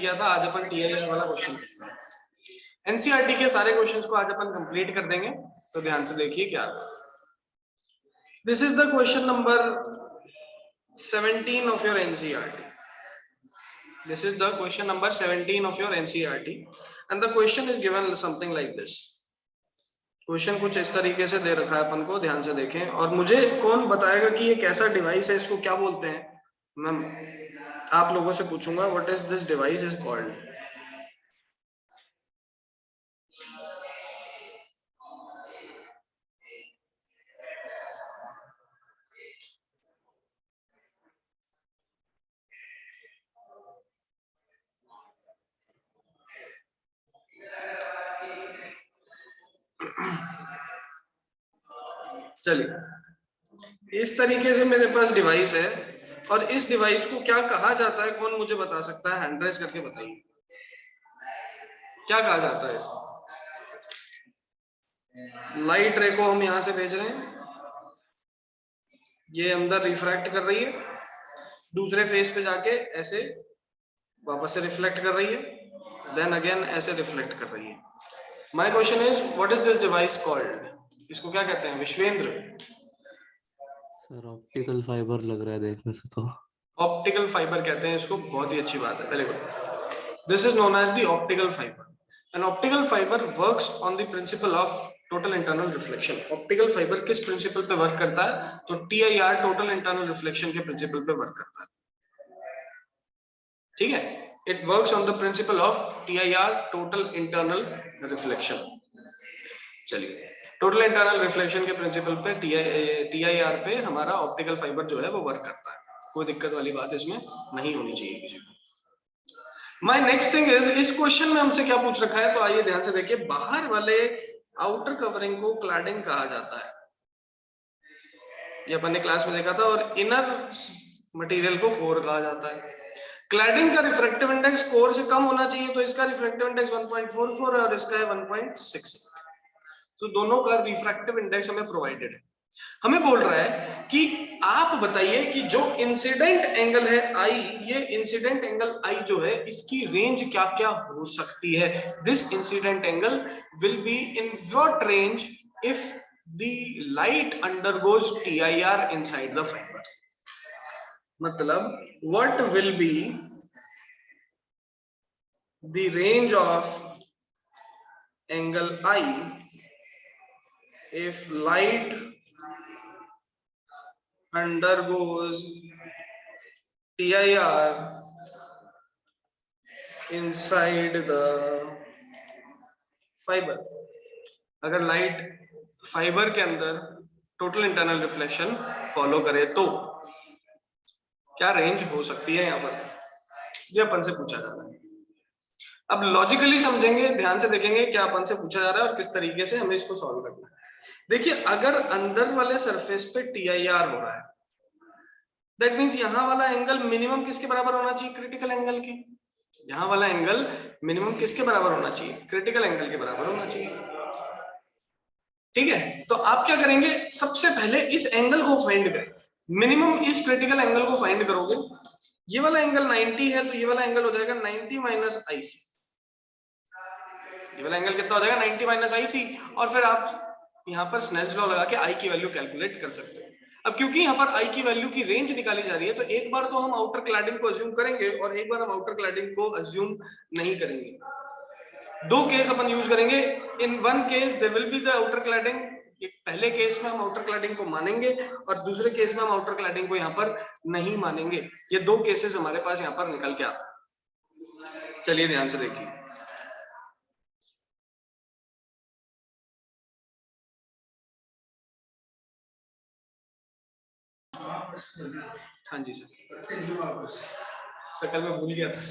किया था, आज अपन टीआईआर वाला क्वेश्चन करते हैं। एनसीईआरटी के सारे क्वेश्चंस को आज अपन कंप्लीट कर देंगे, तो ध्यान से देखिए क्या। This is the question number 17 of your NCERT. This is the question number 17 of your NCERT, and the question is given something like this. Question कुछ इस तरीके से दे रखा है अपन को, ध्यान से देखें। और मुझे कौन बताएगा कि ये कैसा डिवाइस है, इसको क्या बोलते हैं, मैं आप लोगों से पूछूंगा। What is this device is called. चलिए, इस तरीके से मेरे पास डिवाइस है, और इस डिवाइस को क्या कहा जाता है, कौन मुझे बता सकता है, हैंड रेज करके बताइए क्या कहा जाता है इसको। लाइट रे को हम यहां से भेज रहे हैं, ये अंदर रिफ्रैक्ट कर रही है, दूसरे फेस पे जाके ऐसे वापस से रिफ्लेक्ट कर रही है, देन अगेन ऐसे रिफ्लेक्ट कर रही है। My question is what is this device called. इसको क्या कहते हैं विश्वेंद्र। सर ऑप्टिकल फाइबर लग रहा है देखने से तो। ऑप्टिकल फाइबर कहते हैं इसको, बहुत ही अच्छी बात है, very good. This is known as the optical fibre. An optical fibre works on the principle of total internal reflection. Optical fibre किस प्रिंसिपल पे वर्क करता है, तो टीआईआर टोटल इंटरनल रिफ्लेक्शन के प्रिंसिपल पे वर्क करता है। ठीक है, it works on the principle of TIR total internal reflection. चलिए, टोटल इंटरनल रिफ्लेक्शन के प्रिंसिपल पे टीआईआर पे हमारा ऑप्टिकल फाइबर जो है वो वर्क करता है। कोई दिक्कत वाली बात इसमें नहीं होनी चाहिए किसी को। माय नेक्स्ट थिंग इज, इस क्वेश्चन में हमसे क्या पूछ रखा है, तो आइए ध्यान से देखिए। बाहर वाले आउटर कवरिंग को क्लैडिंग कहा जाता है, ये अपन ने क्लास में देखा था, और इनर मटेरियल को कोर कहा जाता है। क्लैडिंग का रिफ्रैक्टिव इंडेक्स कोर से कम होना चाहिए, तो इसका रिफ्रैक्टिव इंडेक्स 1.44 और इसका है 1.6। तो दोनों का रिफ्रैक्टिव इंडेक्स हमें प्रोवाइडेड है। हमें बोल रहा है कि आप बताइए कि जो इंसिडेंट एंगल है आई, ये इंसिडेंट एंगल आई जो है इसकी रेंज क्या क्या हो सकती है। This incident angle will be in what range if the light undergoes TIR inside the fibre. मतलब what will be the range of angle I if light undergoes TIR inside the fiber। अगर light fibre के अंदर total internal reflection follow करे तो क्या range हो सकती है, यहां पर ये अपन से पूछा जा रहा है। अब लॉजिकली समझेंगे, ध्यान से देखेंगे क्या अपन से पूछा जा रहा है और किस तरीके से हमें इसको सॉल्व करना है। देखिए, अगर अंदर वाले सरफेस पे टीआईआर हो रहा है, दैट मींस यहां वाला एंगल मिनिमम किसके बराबर होना चाहिए, क्रिटिकल एंगल के। यहां वाला एंगल मिनिमम किसके बराबर होना चाहिए, क्रिटिकल एंगल के बराबर होना चाहिए। ठीक है, तो आप क्या करेंगे, सबसे पहले इस एंगल को फाइंड करें, मिनिमम इस क्रिटिकल एंगल को फाइंड करोगे। ये वाला एंगल 90 है, तो ये वाला एंगल हो जाएगा 90 माइनस आईसी। ये वाला एंगल कितना हो जाएगा, 90 माइनस आईसी। और फिर आप यहाँ पर स्नेल्स लॉ लगा के आई की वैल्यू कैलकुलेट कर सकते हो। अब क्योंकि यहाँ पर आई की वैल्यू की रेंज निकाली जा रही है, तो एक बार तो हम आउटर क्लैडिंग को अज्यूम करेंगे और एक बार हम आउटर क्लैडिंग को अज्यूम नहीं करेंगे। दो केस अपन यूज करेंगे। In one case there will be the outer cladding. पहले केस में हम आउटर क्लैडिंग को मानेंगे और दूसरे केस में हम आउटर क्लैडिंग को यहाँ पर नहीं मानेंगे। ये दो केसेस हमारे पास यहाँ पर निकल के आते हैं। चलिए ध्यान से देखिए। हाँ जी सर, कल मैं भूल गया था।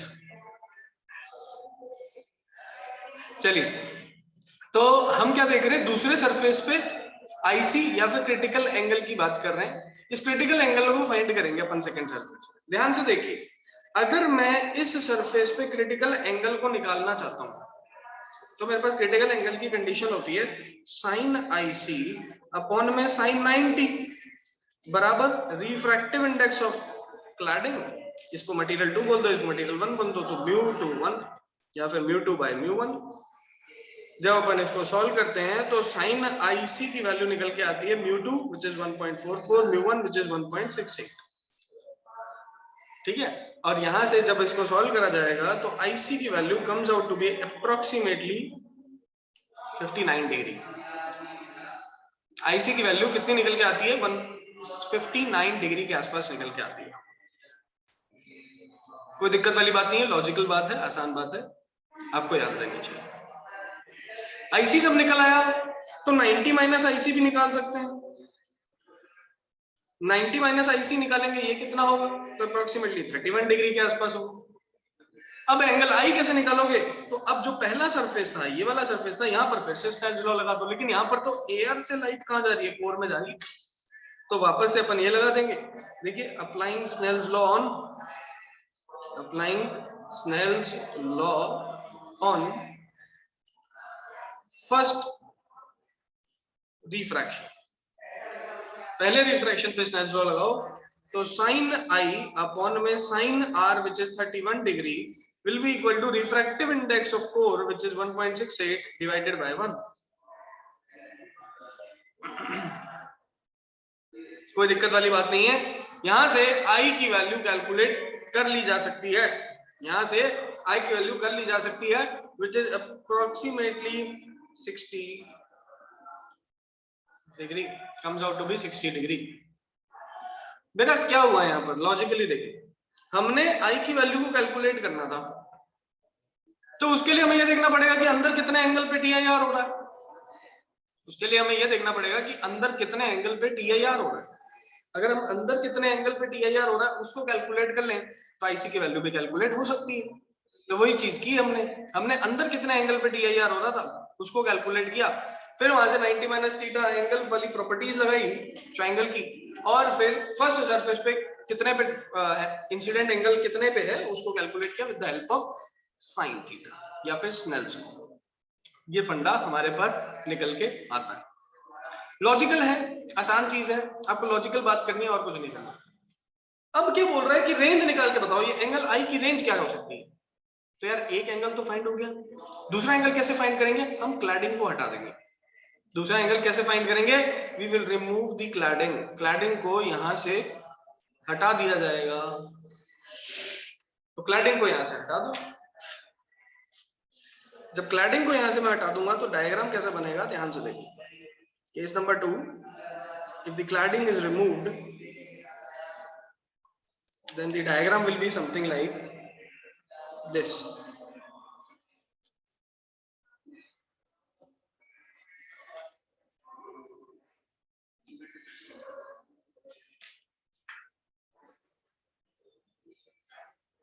चलिए, तो हम क्या देख रहे हैं, दूसरे सरफेस पे आईसी या फिर क्रिटिकल एंगल की बात कर रहे हैं। इस क्रिटिकल एंगल को फाइंड करेंगे अपन सेकंड सरफेस। ध्यान से देखिए, अगर मैं इस सरफेस पे क्रिटिकल एंगल को निकालना चाहता हूं, तो मेरे पास क्रिटिकल एंगल की कंडीशन होती है साइन आईसी अपॉन में साइन 90 बराबर रिफ्रैक्टिव इंडेक्स ऑफ क्लैडिंग इसको मटेरियल 2 बोल दो, इसको मटेरियल 1 बोल दो, तो μ2 1 या फिर μ2 by μ1। जब अपन इसको सॉल्व करते हैं तो साइन IC की वैल्यू निकल के आती है μ2 which is 1.44, μ1 which is 1.68। ठीक है, और यहां से जब इसको सॉल्व करा जाएगा तो IC की value comes out to be approximately 59 degree. IC की वैल्यू कितनी निकल के आती है? 59 डिग्री के आसपास निकल के आती है। कोई दिक्कत वाली बात नहीं है, लॉजिकल बात है, आसान बात है, आपको याद रहनी चाहिए। IC जब निकल आया तो 90 माइनस IC भी निकाल सकते हैं। 90 माइनस IC निकालेंगे, ये कितना होगा? तो अप्रोक्सीमेटली 31 डिग्री के आसपास होगा। अब एंगल I कैसे निकालोगे? तो अब जो पहला सरफेस था, ये वाला सरफेस था, यहाँ पर फिर से स्नेल्स लॉ लगा दो, लेकिन यहाँ पर तो एयर से लाइट कहाँ जा रही है? कोर में जा रही है, तो वापस से अपन ये लगा देंगे। देखिए, applying Snell's law on first refraction. पहले रिफ्रैक्शन पे स्नेल्स लॉ लगाओ, तो साइन I अपॉन में sine R which is 31 degree will be equal to refractive index of core which is 1.68 divided by 1। कोई दिक्कत वाली बात नहीं है, यहां से I की वैल्यू कैलकुलेट कर ली जा सकती है, यहां से I की वैल्यू कर ली जा सकती है which is approximately 60 degree, comes out to be 60 degree. बेटा क्या हुआ यहाँ पर? लॉजिकली देखिए, हमने I की वैल्यू को कैलकुलेट करना था, तो उसके लिए हमें यह देखना पड़ेगा कि अंदर कितने एंगल पे TIR हो रहा है। उसके लिए हमें यह देखना पड़ेगा कि अंदर कितने एंगल पे TIR हो रहा है। अगर हम अंदर कितने एंगल पे TIR हो रहा है उसको कैलकुलेट कर लें तो IC की वैल्यू भी कैलकुलेट हो सकती है। तो वही चीज की हमने अंदर कितने एंगल पे TIR हो रहा था उसको कैलकुलेट किया, फिर वहां से 90 माइनस थीटा एंगल वाली प्रॉपर्टीज लगाई ट्रायंगल की, और फिर फर्स्ट सरफेस पे कितने पे इंसिडेंट एंगल कितने पे है उसको कैलकुलेट किया with the help of sine theta या फिर स्नेल्स लॉ। ये फंडा हमारे पास निकल के आता है। लॉजिकल है, आसान चीज है, आपको लॉजिकल बात करनी है और कुछ नहीं करना। अब क्या बोल रहा है कि रेंज निकाल के बताओ, ये एंगल I की रेंज क्या हो सकती है? तो यार एक एंगल तो फाइंड हो गया, दूसरा एंगल कैसे फाइंड करेंगे? हम क्लैडिंग को हटा देंगे। दूसरा एंगल कैसे फाइंड करेंगे? We will remove the cladding, cladding को यहां से हटा दिया जाएगा। तो क्लैडिंग को यहां से हटा दो। जब क्लैडिंग को यहां से मैं हटा दूंगा तो डायग्राम कैसा बनेगा, ध्यान से देखिए। Case number 2, if the cladding is removed then the diagram will be something like this।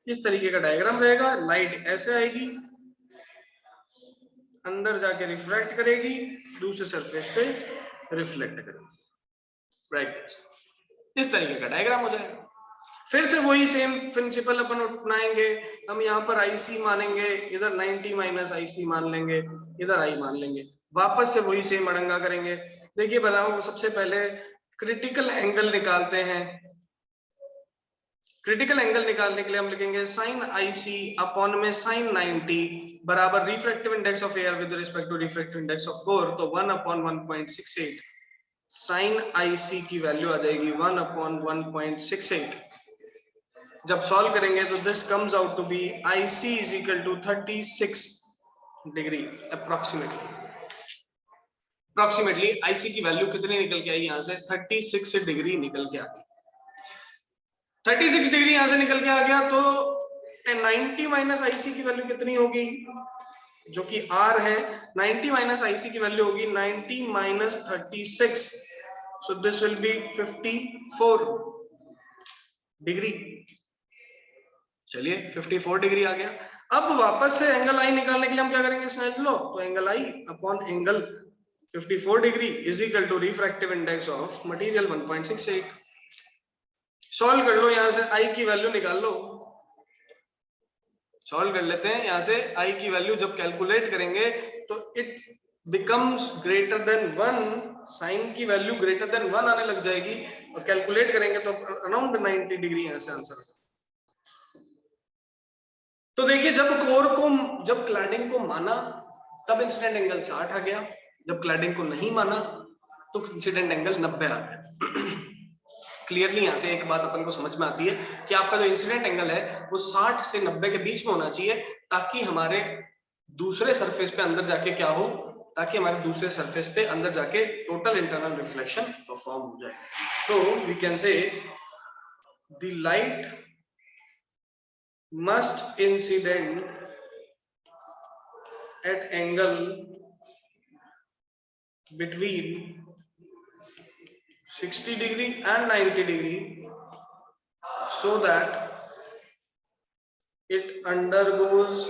इस तरीके का डायग्राम रहेगा। लाइट ऐसे आएगी, अंदर जाके रिफ्रैक्ट करेगी, दूसरे सरफेस पे रिफ्लेक्ट करेगी, राइट। इस तरीके का डायग्राम हो जाएगा। फिर से वही सेम प्रिंसिपल अपन अपनाएंगे। हम यहाँ पर IC मानेंगे, इधर 90 माइनस IC मान लेंगे, इधर I मान लेंगे, वापस से वही सेम अड़ंगा करेंगे। देखिए बनाओ, सबसे पहले क्रिटिकल एंगल निकालते हैं। क्रिटिकल एंगल निकालने के लिए हम लिखेंगे साइन IC अपॉन में साइन 90 बराबर refractive index of air with respect to refractive index of core, तो 1 अपॉन 1.68। साइन IC की वैल्यू आ जाएगी 1 अपॉन 1.68। जब सॉल्व करेंगे तो this comes out to be IC is equal to 36 degree approximately. IC की वैल्यू कितनी निकल के आई? यहां से 36 डिग्री निकल के आ गई। 36 डिग्री यहां से निकल के आ गया, तो 90 माइनस IC की वैल्यू कितनी होगी, जो कि R है। 90 माइनस IC की वैल्यू होगी 90 minus 36, so this will be 54 degree. चलिए 54 डिग्री आ गया। अब वापस से एंगल I निकालने के लिए हम क्या करेंगे? Snell's law. तो angle I upon angle 54 degree is equal to refractive index of material 1.68। Solve कर लो, यहां से I की वैल्यू निकाल लो। सॉल्व कर लेते हैं। यहां से I की वैल्यू जब कैलकुलेट करेंगे तो it becomes greater than 1, sine की वैल्यू ग्रेटर देन 1 आने लग जाएगी, और कैलकुलेट करेंगे तो अराउंड 90 डिग्री यहां से आंसर। तो देखिए जब क्लैडिंग को माना तब इंसिडेंट एंगल 60 आ गया, जब क्लैडिंग को नहीं माना तो इंसिडेंट एंगल 90 आ गया। क्लियरली यहाँ से एक बात अपन को समझ में आती है कि आपका जो इंसिडेंट एंगल है वो 60 से 90 के बीच में होना चाहिए, ताकि हमारे दूसरे सरफेस पे अंदर जाके क्या हो, ताकि हमारे दूसरे सरफेस पे अंदर जाके टोटल इंटरनल रिफ्लेक्शन परफॉर्म हो जाए। So we can say the light must incident at angle between 60 degree and 90 degree so that it undergoes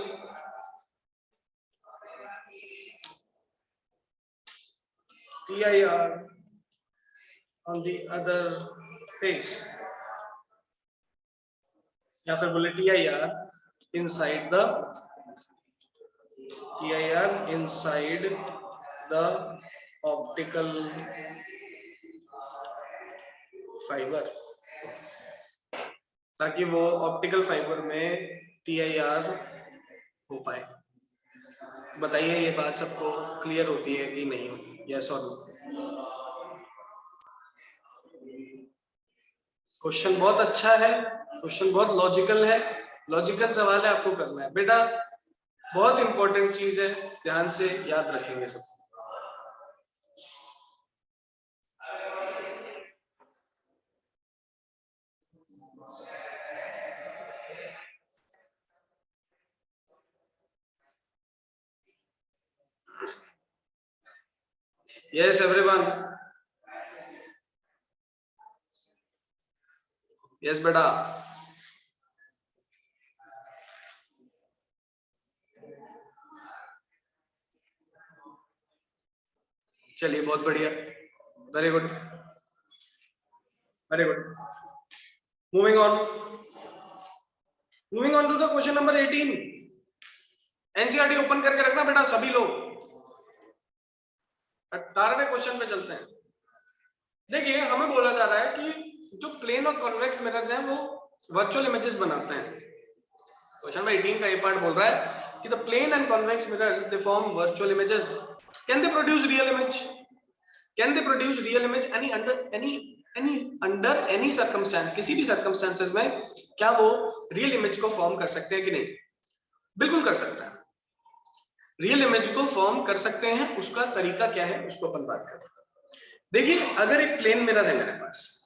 TIR on the other face, या फिर बोले TIR inside the optical fiber, ताकि वो optical fibre में TIR हो पाए। बताइए ये बात सबको क्लियर होती है कि नहीं होती? यस और नो? क्वेश्चन बहुत अच्छा है, क्वेश्चन बहुत लॉजिकल है, लॉजिकल सवाल है, आपको करना है बेटा, बहुत इंपॉर्टेंट चीज है, ध्यान से याद रखेंगे सब। यस एवरीवन, यस बेटा, चलिए बहुत बढ़िया, very good, very good. Moving on to the question number 18। NCERT open करके रखना बेटा सभी लोग। 18वें क्वेश्चन पे चलते हैं। देखिए हमें बोला जा रहा है कि जो प्लेन और कॉन्वेक्स मिरर्स हैं वो वर्चुअल इमेजेस बनाते हैं। क्वेश्चन नंबर 18 का ये पार्ट बोल रहा है कि the plane and convex mirrors they form virtual images. Can they produce real image? Can they produce real image under any circumstance? किसी भी सर्कमस्टेंसेस में क्या वो रियल इमेज को फॉर्म कर सकते हैं कि नहीं? बिल्कुल कर सकते हैं, रियल इमेज को फॉर्म कर सकते हैं। उसका तरीका क्या है उसको अपन बात करते हैं। देखिए अगर एक प्लेन मिरर है मेरे पास,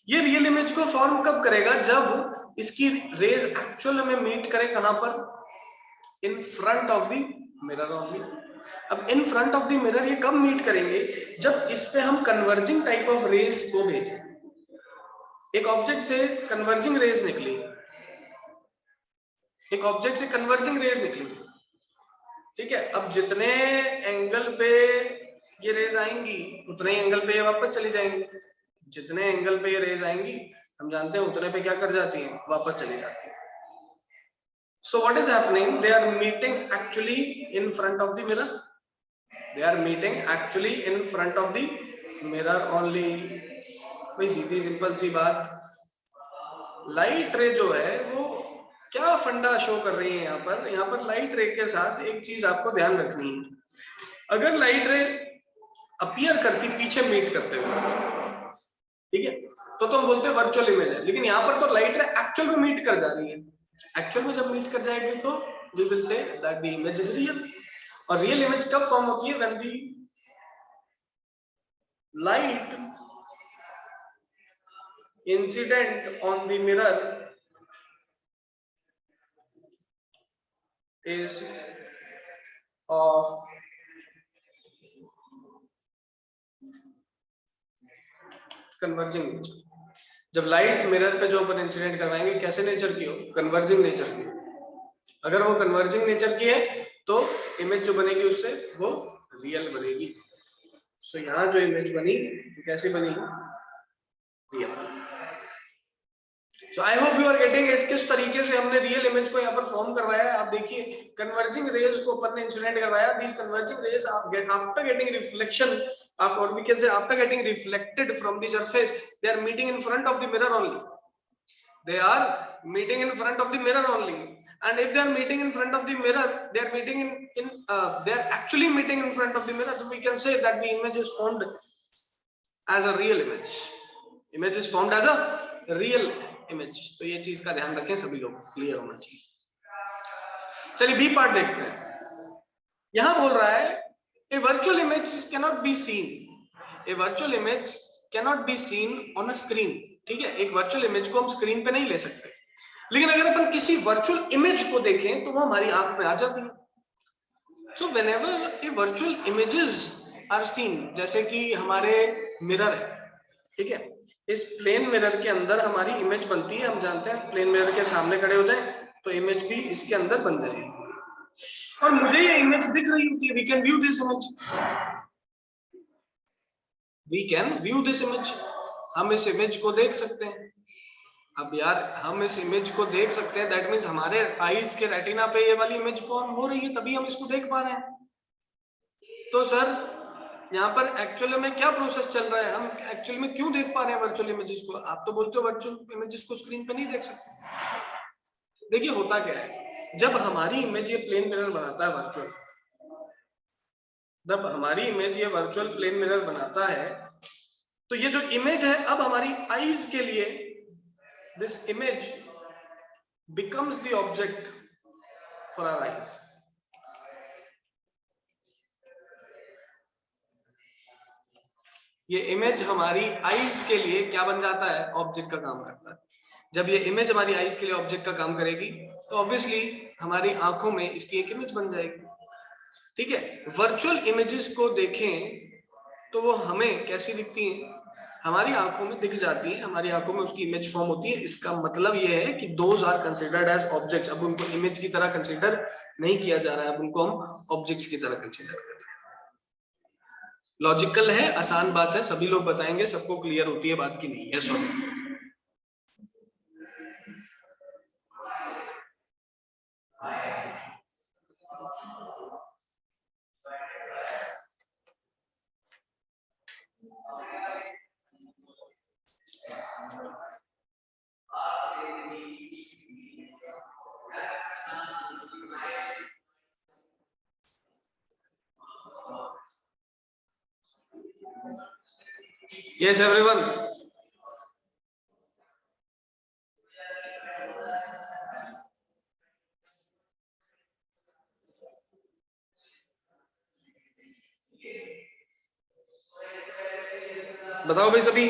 ये रियल इमेज को फॉर्म कब करेगा? जब इसकी रेज एक्चुअल में मीट करे, कहां पर? In front of the mirror only. अब in front of the mirror ये कब मीट करेंगे? जब इस पे हम कन्वर्जिंग टाइप ऑफ रेज को भेजें। एक ऑब्जेक्ट से कन्वर्जिंग रेज निकली, एक ऑब्जेक्ट से कन्वर्जिंग रेज निकली, ठीक है। अब जितने एंगल पे ये रेज आएंगी उतने ही एंगल पे ये वापस चली जाएंगी। जितने एंगल पे ये रेज आएंगी हम जानते हैं उतने पे क्या कर जाती हैं? वापस चली जाती हैं। So what is happening? They are meeting actually in front of the mirror. They are meeting actually in front of the mirror only. भाई सीधी सिंपल सी बात, लाइट रे जो है वो क्या फंडा शो कर रही है यहाँ पर? यहाँ पर लाइट रे के साथ एक चीज आपको ध्यान रखनी है। अगर लाइट रे अपीयर करती पीछे मीट करते हुए, ठीक है, तो हम बोलते हैं वर्चुअल इमेज है। लेकिन यहाँ पर तो लाइट रे एक्चुअल में मीट कर जा रही है। एक्चुअल में जब मीट कर जाएगी तो we will say that the image is real. और रियल इमेज कब फॉर्म होती है? When the light incident on the mirror is of converging nature। जब लाइट मिरर पे जो अपन इंसिडेंट करवाएंगे कैसे नेचर की हो? कन्वर्जिंग नेचर की। अगर वो कन्वर्जिंग नेचर की है तो इमेज जो बनेगी उससे वो रियल बनेगी। सो यहाँ जो इमेज बनी कैसी बनी? Real. So I hope you are getting it। किस तरीके से हमने रियल इमेज को यहाँ पर फॉर्म करवाया है आप देखिए। कन्वर्जिंग रेज को अपन ने इंसिडेंट करवाया। These converging rays after getting reflection, or we can say after getting reflected from the surface, they are meeting in front of the mirror only। they are meeting in front of the mirror only, and if they are meeting in front of the mirror, they are meeting they are actually meeting in front of the mirror, so we can say that the image is formed as a real image is formed as a real image। तो ये चीज का ध्यान रखें सभी लोग, clear होना चाहिए। चलिए बी पार्ट देखते हैं। यहां बोल रहा है a virtual image cannot be seen, a virtual image cannot be seen on a screen। ठीक है, एक वर्चुअल इमेज को हम स्क्रीन पे नहीं ले सकते, लेकिन अगर अपन किसी वर्चुअल इमेज को देखें तो वो हमारी आंख में आ जाती है। So whenever a virtual images are seen, जैसे कि हमारे मिरर है, ठीक है, इस प्लेन मिरर के अंदर हमारी इमेज बनती है। हम जानते हैं प्लेन मिरर के सामने खड़े हो जाए तो इमेज भी इसके अंदर बन जाएगी, और मुझे ये इमेज दिख रही होती है। We can view this image, we can view this image, हम इस इमेज को देख सकते हैं। अब यार हम इस इमेज को देख सकते हैं, दैट मींस हमारे आईज के रेटिना पे ये वाली इमेज फॉर्म हो रही है, तभी हम इसको देख पा रहे हैं। तो सर यहाँ पर एक्चुअली में क्या प्रोसेस चल रहा है, हम एक्चुअली में क्यों देख पा रहे हैं वर्चुअल इमेजेस को? आप तो बोलते हो वर्चुअल इमेजेस को स्क्रीन पे नहीं देख सकते। देखिए होता क्या है, जब हमारी इमेज ये प्लेन मिरर बनाता है वर्चुअल, जब हमारी इमेज ये वर्चुअल प्लेन मिरर बनाता है, तो ये जो इमेज है अब हमारी आईज के लिए this image becomes the object for our eyes। ये इमेज हमारी आईज के लिए क्या बन जाता है? ऑब्जेक्ट का काम करता है। जब ये इमेज हमारी आईज के लिए ऑब्जेक्ट का काम करेगी तो ऑब्वियसली हमारी आंखों में इसकी एक इमेज बन जाएगी। ठीक है, वर्चुअल इमेजेस को देखें तो वो हमें कैसी दिखती हैं? हमारी आंखों में दिख जाती है, हमारी आंखों में उसकी इमेज फॉर्म होती है। इसका मतलब ये है कि those are considered as objects. अब उनको इमेज की तरह कंसीडर नहीं किया जा रहा है, अब उनको हम ऑब्जेक्ट्स की तरह कंसीडर कर रहे हैं। लॉजिकल है, आसान बात है, सभी लोग बताएंगे, सबको क्लियर होती है बात की नहीं है। Sorry Yes, everyone. बताओ भाई सभी।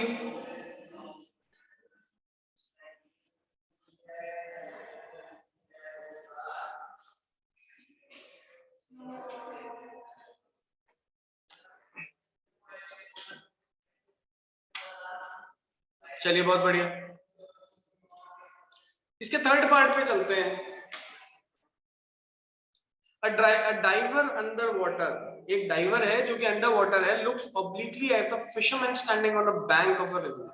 चलिए बहुत बढ़िया, इसके थर्ड पार्ट पे चलते हैं। A diver under water, एक डाइवर है जो कि अंडर वाटर है, looks obliquely as a fisherman standing on a bank of a river।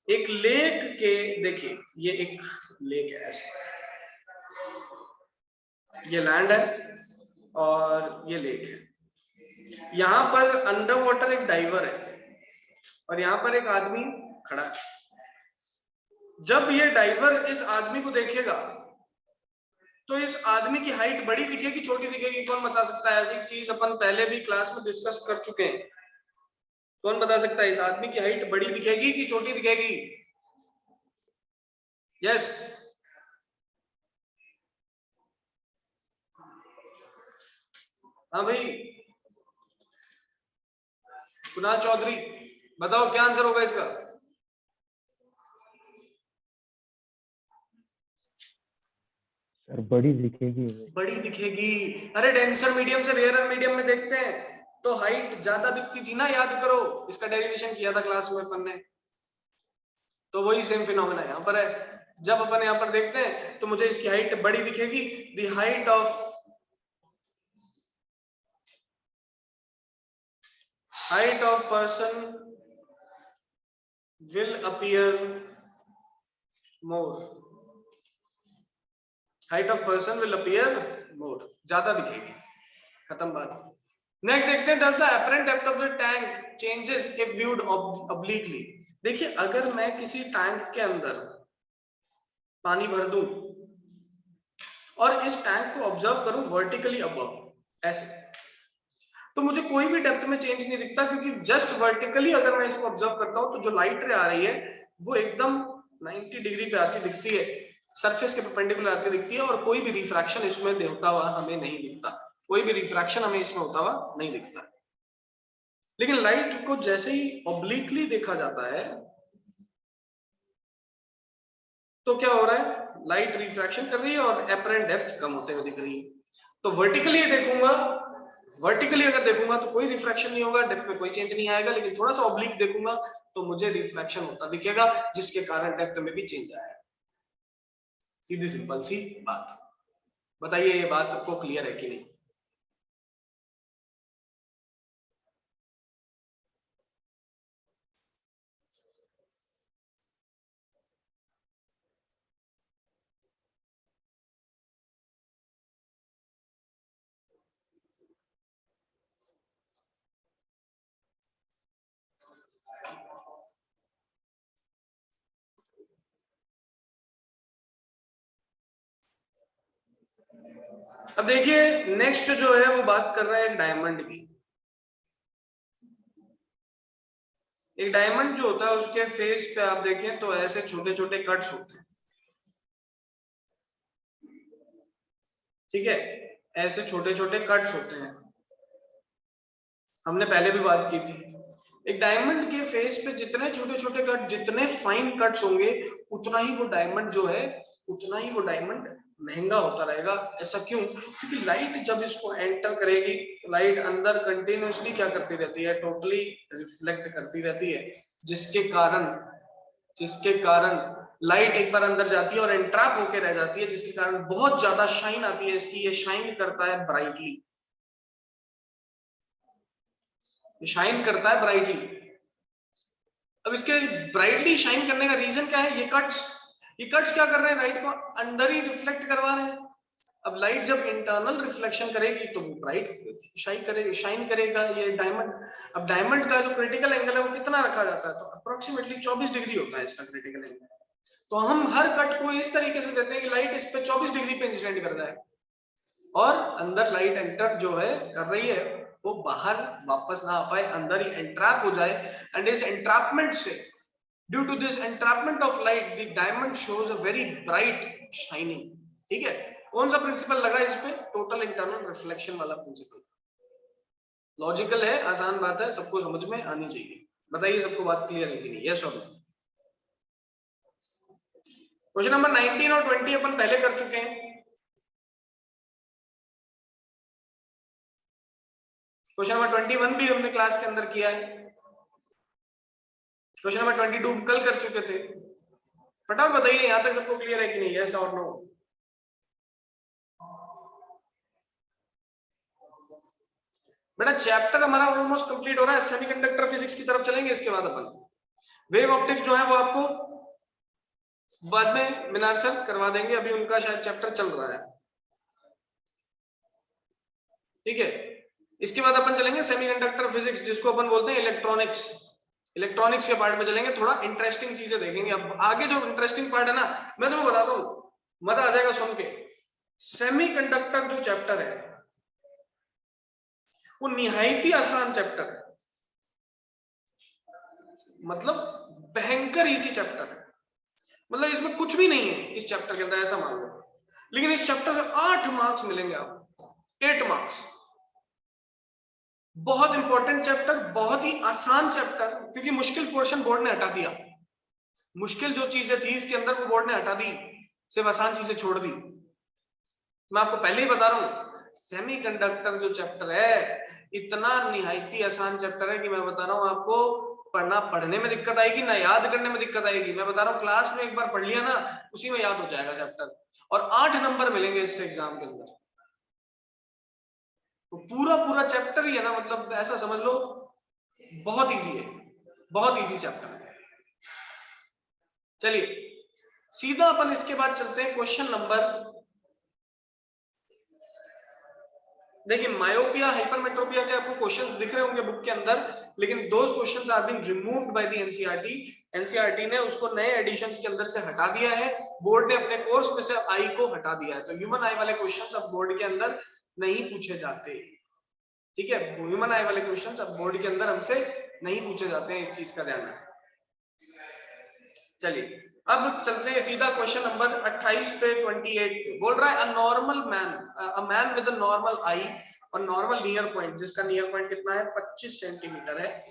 एक लेक के, देखिए ये एक लेक है ऐसे, ये लैंड है और ये लेक है। यहाँ पर अंडर वाटर एक डाइवर है और यहाँ पर एक आदमी खड़ा है। जब ये डाइवर इस आदमी को देखेगा तो इस आदमी की हाइट बड़ी दिखेगी छोटी दिखेगी? कौन बता सकता है? ऐसी चीज अपन पहले भी क्लास में डिस्कस कर चुके हैं। कौन बता सकता है इस आदमी की हाइट बड़ी दिखेगी कि छोटी दिखेगी? यस, हाँ भाई कुणाल चौधरी, बताओ क्या आंसर होगा इसका? बड़ी दिखेगी। बड़ी दिखेगी। अरे डेंसर मीडियम से रेयर मीडियम में देखते हैं तो हाइट ज्यादा दिखती थी ना, याद करो, इसका डेरिवेशन किया था क्लास में अपन ने। तो वही सेम फिनोमेना यहाँ पर है। जब अपन यहाँ पर देखते हैं तो मुझे इसकी हाइट बड़ी दिखेगी। The height of person will appear more, height of person will appear more, ज्यादा दिखेगी, खत्म बात। नेक्स्ट देखते हैं, does the apparent depth of the tank changes if viewed obliquely. देखिए अगर मैं किसी टैंक के अंदर पानी भर दूं और इस टैंक को ऑब्जर्व करूं वर्टिकली अबव ऐसे, तो मुझे कोई भी डेप्थ में चेंज नहीं दिखता, क्योंकि जस्ट वर्टिकली अगर मैं इसको ऑब्जर्व करता हूं तो जो लाइट रे आ रही है वो एकदम 90 डिग्री पे आती दिखती है, सरफेस के परपेंडिकुलर आती दिखती है, और कोई भी रिफ्रैक्शन इसमें होता हुआ हमें नहीं दिखता, कोई भी रिफ्रैक्शन हमें इसमें होता हुआ नहीं दिखता। लेकिन लाइट को जैसे ही ऑब्लिकली देखा जाता है तो क्या हो रहा है, लाइट रिफ्रैक्शन कर रही है और एपरेंट डेप्थ कम होते हुए दिख रही है। तो वर्टिकली देखूंगा, वर्टिकली अगर देखूंगा तो कोई रिफ्रैक्शन नहीं होगा, डेप्थ में कोई चेंज नहीं आएगा, लेकिन थोड़ा सा ऑब्लिक देखूंगा तो मुझे रिफ्रैक्शन होता दिखेगा, जिसके कारण डेप्थ में भी चेंज आएगा। सीधी सिंपल सी बात। बताइए ये बात सबको क्लियर है कि नहीं? अब देखिए नेक्स्ट जो है वो बात कर रहा है एक डायमंड की। एक डायमंड जो होता है उसके फेस पे आप देखें तो ऐसे छोटे छोटे कट्स होते हैं, ठीक है, ऐसे छोटे छोटे कट्स होते हैं, हमने पहले भी बात की थी। एक डायमंड के फेस पे जितने छोटे छोटे कट, जितने फाइन कट्स होंगे, उतना ही वो डायमंड जो है, उतना ही वो डायमंड महंगा होता रहेगा। ऐसा क्यों? क्योंकि लाइट जब इसको एंटर करेगी, लाइट अंदर कंटिन्यूअसली क्या करती रहती है, टोटली रिफ्लेक्ट करती रहती है, जिसके कारण लाइट एक बार अंदर जाती है और एंट्रैप होके रह जाती है, जिसके कारण बहुत ज्यादा शाइन आती है इसकी। ये शाइन करता है ब्राइटली, शाइन करता है ब्राइटली। अब इसके ब्राइटली शाइन करने का रीजन क्या है? ये कट्स क्या कर रहे हैं, लाइट को अंदर ही रिफ्लेक्ट करवा रहे हैं। अब लाइट जब इंटरनल रिफ्लेक्शन करेगी तो वो ब्राइट शाइन करेगा ये डायमंड। अब डायमंड का जो क्रिटिकल एंगल है वो कितना रखा जाता है, तो अप्रोक्सीमेटली 24 डिग्री होता है इसका क्रिटिकल एंगल। तो हम हर कट को इस तरीके से देते हैं कि लाइट इस पे 24 डिग्री पे इंसिडेंट करता है, और अंदर लाइट एंटर जो है कर रही है वो बाहर वापस ना आ पाए, अंदर ही एंट्रैप हो जाए। एंड इस एंट्रैपमेंट से, due to this entrapment of light, the diamond shows a very bright shining. ठीक है, कौन सा प्रिंसिपल लगा इस पे? टोटल इंटरनल रिफ्लेक्शन वाला प्रिंसिपल। लॉजिकल है, आसान बात है, सबको समझ में आनी चाहिए। बताइए सबको बात क्लियर है कि नहीं? यस और नो? क्वेश्चन नंबर 19 और 20 अपन पहले कर चुके हैं। क्वेश्चन नंबर 21 भी हमने क्लास के अंदर किया है। क्वेश्चन नंबर 22 कल कर चुके थे। फटाफट बताइए यहां तक सबको क्लियर है कि नहीं? यस और नो? बेटा चैप्टर हमारा ऑलमोस्ट कंप्लीट हो रहा है, सेमीकंडक्टर फिजिक्स की तरफ चलेंगे इसके बाद अपन। वेव ऑप्टिक्स जो है वो आपको बाद में मिनार सर करवा देंगे, अभी उनका शायद चैप्टर चल रहा है, ठीक है। इसके बाद अपन चलेंगे सेमीकंडक्टर फिजिक्स, जिसको अपन बोलते हैं इलेक्ट्रॉनिक्स। इलेक्ट्रॉनिक्स के पार्ट में चलेंगे, थोड़ा इंटरेस्टिंग चीजें देखेंगे। अब आगे जो इंटरेस्टिंग पार्ट है ना, मैं तुम्हें बताता हूँ, मजा आ जाएगा सुन के। सेमीकंडक्टर जो चैप्टर है वो निहायत ही आसान चैप्टर है, मतलब भयंकर इजी चैप्टर है, मतलब इसमें कुछ भी नहीं है इस चैप्टर के अंदर, ऐसा मान लो। लेकिन इस चैप्टर से 8 मार्क्स मिलेंगे आपको, 8 मार्क्स। बहुत इंपॉर्टेंट चैप्टर, बहुत ही आसान चैप्टर, क्योंकि मुश्किल पोर्शन बोर्ड ने हटा दिया। मुश्किल जो चीजें थी इसके अंदर वो बोर्ड ने हटा दी, सिर्फ आसान चीजें छोड़ दी। मैं आपको पहले ही बता रहा हूं, सेमीकंडक्टर जो चैप्टर है इतना निहायती आसान चैप्टर है कि मैं बता रहा हूं आपको, पढ़ने में दिक्कत आएगी ना याद करने में दिक्कत आएगी। मैं बता रहा हूं क्लास में एक बार पढ़ लिया ना, उसी में याद हो जाएगा चैप्टर, और 8 नंबर मिलेंगे इससे एग्जाम के अंदर। तो पूरा चैप्टर ही है ना, मतलब ऐसा समझ लो बहुत इजी है, बहुत इजी चैप्टर है। चलिए सीधा अपन इसके बाद चलते हैं क्वेश्चन नंबर, देखिए मायोपिया हाइपरमेट्रोपिया के आपको क्वेश्चंस दिख रहे होंगे बुक के अंदर, लेकिन those questions are been removed by the NCERT. NCERT ने उसको नए एडिशंस के अंदर से हटा दिया है, बोर्ड ने अपने कोर्स में से आई को हटा दिया है, तो ह्यूमन आई वाले क्वेश्चंस अब बोर्ड के अंदर नहीं पूछे जाते। ठीक है, ह्यूमन आई वाले क्वेश्चंस अब बोर्ड के अंदर हमसे नहीं पूछे जाते हैं, इस चीज का ध्यान रखें। चलिए अब चलते हैं सीधा क्वेश्चन नंबर 28 पे 28 पे बोल रहा है a man with a normal eye और नॉर्मल नियर पॉइंट, जिसका नियर पॉइंट कितना है 25 सेंटीमीटर है,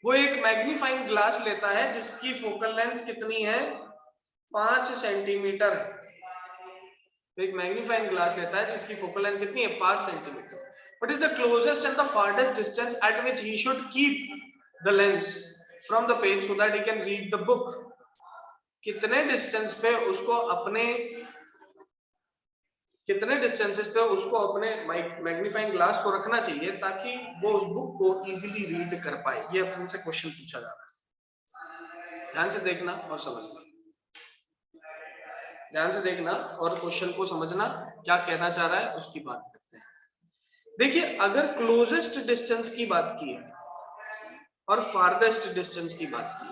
वो एक मैग्नीफाइंग ग्लास लेता है जिसकी फोकल लेंथ कितनी है 5 सेंटीमीटर है। एक मैग्नीफाइंग ग्लास लेता है जिसकी फोकल लेंथ कितनी है 5 centimetre. What is the closest and the farthest distance at which he should keep the lens from the page so that he can read the book? कितने distance पे उसको अपने magnifying glass को रखना चाहिए ताकि वो उस बुक को इजीली रीड कर पाए। ये अपन से क्वेश्चन पूछा जा रहा है, ध्यान से देखना और समझना, ध्यान से देखना और क्वेश्चन को समझना, क्या कहना चाह रहा है उसकी बात करते हैं। देखिए अगर क्लोजेस्ट डिस्टेंस की बात की है और फारदेस्ट डिस्टेंस की बात की,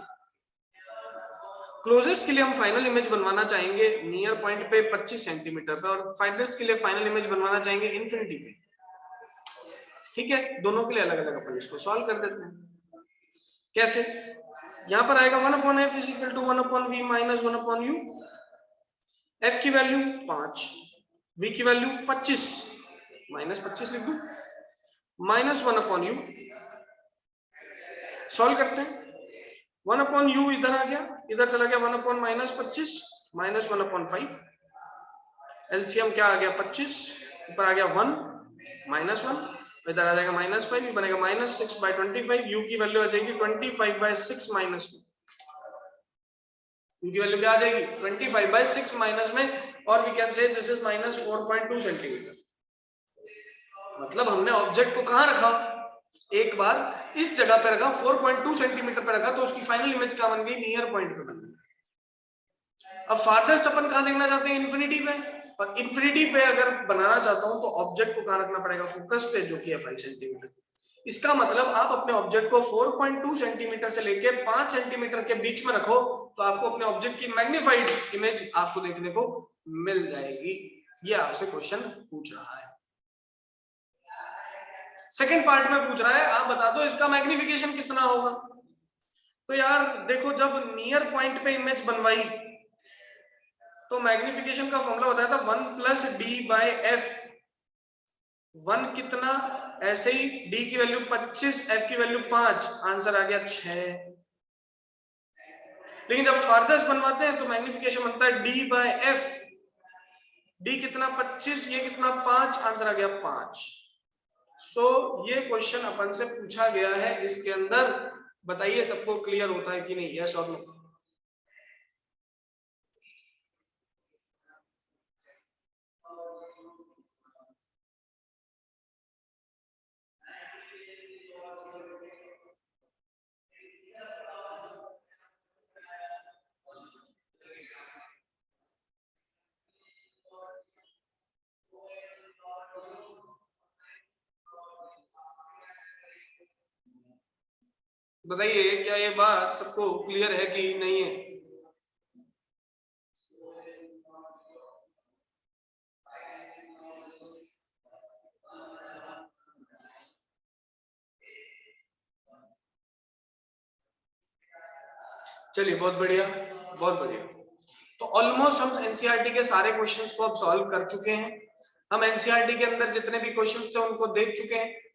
क्लोजेस्ट के लिए हम फाइनल इमेज बनवाना चाहेंगे नियर पॉइंट पे 25 सेंटीमीटर पे और फारदेस्ट के लिए फाइनल इमेज बनवाना चाहेंगे इंफिनिटी पे। ठीक है, दोनों के लिए अलग अलग अपन इसको सॉल्व कर देते हैं। कैसे? यहां पर आएगा 1/f is equal to 1/v minus 1/u। f की वैल्यू 5, v की वैल्यू 25, माइनस 25 लिख दूं, माइनस 1/u। सॉल्व करते हैं, 1/u इधर आ गया, इधर चला गया 1/-25 माइनस 1/5। एलसीएम क्या आ गया 25, ऊपर आ गया 1 माइनस 1, इधर आ जाएगा -5, ये बनेगा -6/25। u की वैल्यू आ जाएगी 25/6 माइनस में, u की वैल्यू क्या आ जाएगी 25/6 माइनस में, और we can say this is -4.2 centimetre. मतलब हमने ऑब्जेक्ट को कहां रखा, एक बार इस जगह पे रखा 4.2 सेंटीमीटर पे रखा, तो उसकी फाइनल इमेज क्या बन गई नियर पॉइंट पे बन गई। अब फारदेस्ट अपन कहां देखना चाहते हैं इंफिनिटी पे, और इंफिनिटी पे अगर बनाना चाहता हूं तो ऑब्जेक्ट को कहां रखना पड़ेगा फोकस पे, जो कि है 5 सेंटीमीटर। इसका मतलब आप अपने ऑब्जेक्ट को 4.2 सेंटीमीटर से लेके 5 सेंटीमीटर के बीच में रखो तो आपको अपने ऑब्जेक्ट की मैग्नीफाइड इमेज आपको देखने को मिल जाएगी। ये आपसे क्वेश्चन पूछ रहा है। सेकंड पार्ट में पूछ रहा है आप बता दो इसका मैग्निफिकेशन कितना होगा। तो यार देखो, जब नियर पॉइंट पे इमेज बनवाई तो मैग्निफिकेशन का फॉर्मूला बताया था 1+d/f। 1 कितना, ऐसे ही d की वैल्यू 25, f की वैल्यू 5, आंसर आ गया 6। लेकिन जब फारदेस्ट बनवाते हैं तो मैग्निफिकेशन बनता है d/f। d कितना 25, ये कितना 5, आंसर आ गया 5। सो ये क्वेश्चन अपन से पूछा गया है, इसके अंदर बताइए सबको क्लियर होता है कि नहीं, यस और नो। बताइए क्या ये बात सबको क्लियर है कि नहीं है। चलिए बहुत बढ़िया, बहुत बढ़िया। तो ऑलमोस्ट हम एनसीईआरटी के सारे क्वेश्चंस को अब सॉल्व कर चुके हैं। हम एनसीईआरटी के अंदर जितने भी क्वेश्चंस थे उनको देख चुके हैं।